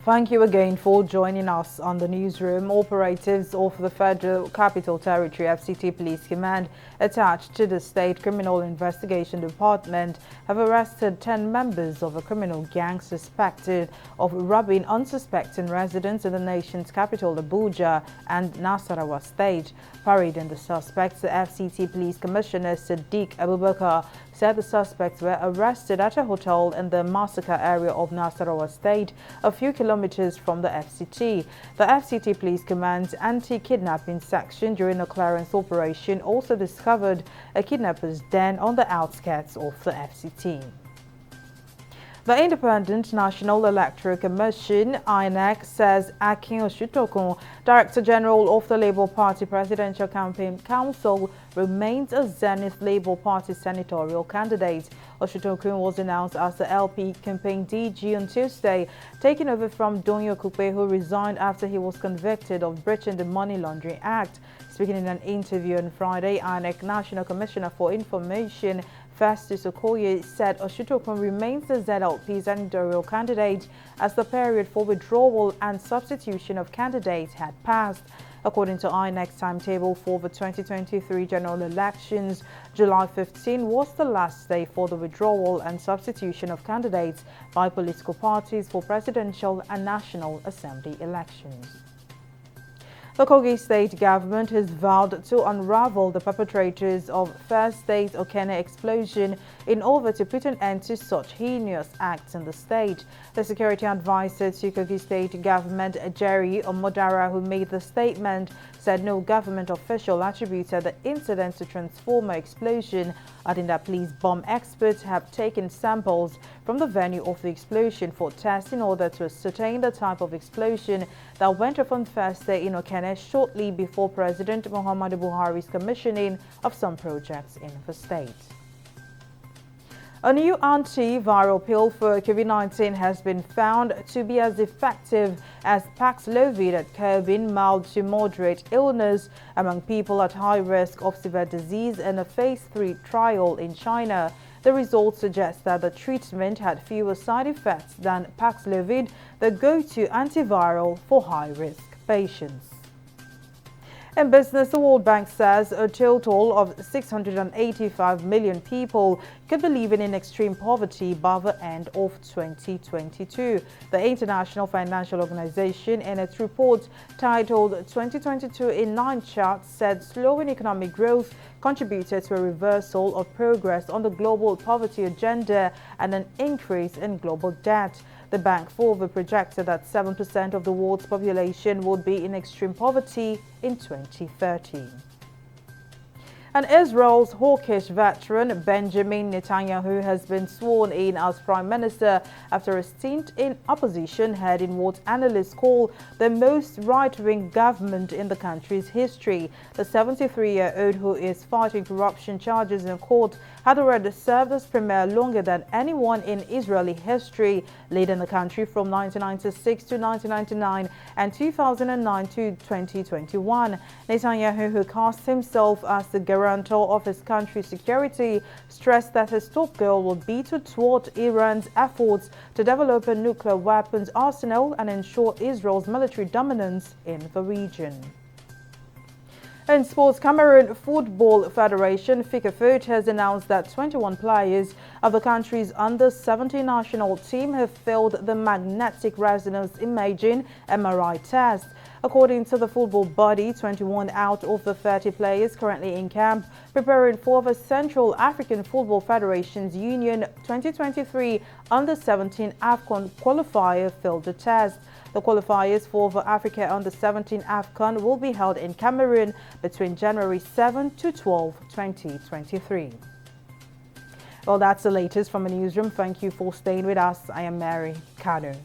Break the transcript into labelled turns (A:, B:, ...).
A: Thank you again for joining us on the newsroom. Operatives of the Federal Capital Territory FCT Police Command attached to the State Criminal Investigation Department have arrested 10 members of a criminal gang suspected of robbing unsuspecting residents in the nation's capital Abuja and Nasarawa State. Parading the suspects, the FCT Police Commissioner Siddiq Abubakar said the suspects were arrested at a hotel in the Massacre area of Nasarawa State, a few kilometers from the FCT. The FCT Police Command's anti-kidnapping section during a clearance operation also discovered a kidnapper's den on the outskirts of the FCT. The Independent National Electoral Commission, INEC, says Akin Oshutokun, Director General of the Labour Party Presidential Campaign Council, remains a Zenith Labour Party senatorial candidate. Oshutokun was announced as the LP campaign DG on Tuesday, taking over from Donyo Kupe, who resigned after he was convicted of breaching the Money Laundering Act. Speaking in an interview on Friday, INEC National Commissioner for Information Festus Okoye said Oshutokun remains the ZLP senatorial candidate as the period for withdrawal and substitution of candidates had passed. According to INEC's timetable for the 2023 general elections, July 15 was the last day for the withdrawal and substitution of candidates by political parties for presidential and National Assembly elections. The Kogi state government has vowed to unravel the perpetrators of First State Okene explosion in order to put an end to such heinous acts in the state. The security advisor to Kogi state government, Jerry Omodara, who made the statement, said no government official attributed the incident to transformer explosion, adding that police bomb experts have taken samples from the venue of the explosion for tests in order to ascertain the type of explosion that went off on Thursday in Okene shortly before President Muhammadu Buhari's commissioning of some projects in the state. A new antiviral pill for COVID-19 has been found to be as effective as Paxlovid at curbing mild to moderate illness among people at high risk of severe disease in a phase 3 trial in China. The results suggest that the treatment had fewer side effects than Paxlovid, the go-to antiviral for high-risk patients. In business, the World Bank says a total of 685 million people could be living in extreme poverty by the end of 2022. The International Financial Organization, in its report titled 2022 in 9 Charts, said slowing economic growth contributed to a reversal of progress on the global poverty agenda and an increase in global debt. The bank further projected that 7% of the world's population would be in extreme poverty in 2030. And Israel's hawkish veteran Benjamin Netanyahu has been sworn in as prime minister after a stint in opposition heading what analysts call the most right-wing government in the country's history. The 73-year-old, who is fighting corruption charges in court, had already served as premier longer than anyone in Israeli history, leading the country from 1996 to 1999 and 2009 to 2021. Netanyahu, who cast himself as the guarantor of his country's security, stressed that his top goal would be to thwart Iran's efforts to develop a nuclear weapons arsenal and ensure Israel's military dominance in the region. In sports, Cameroon Football Federation (FECAFOOT) has announced that 21 players of the country's under-17 national team have failed the magnetic resonance imaging (MRI) test. According to the football body, 21 out of the 30 players currently in camp preparing for the Central African Football Federation's Union 2023 Under-17 AFCON qualifier failed the test. The qualifiers for the Africa Under-17 AFCON will be held in Cameroon between January 7 to 12, 2023. Well, that's the latest from the newsroom. Thank you for staying with us. I am Mary Kanu.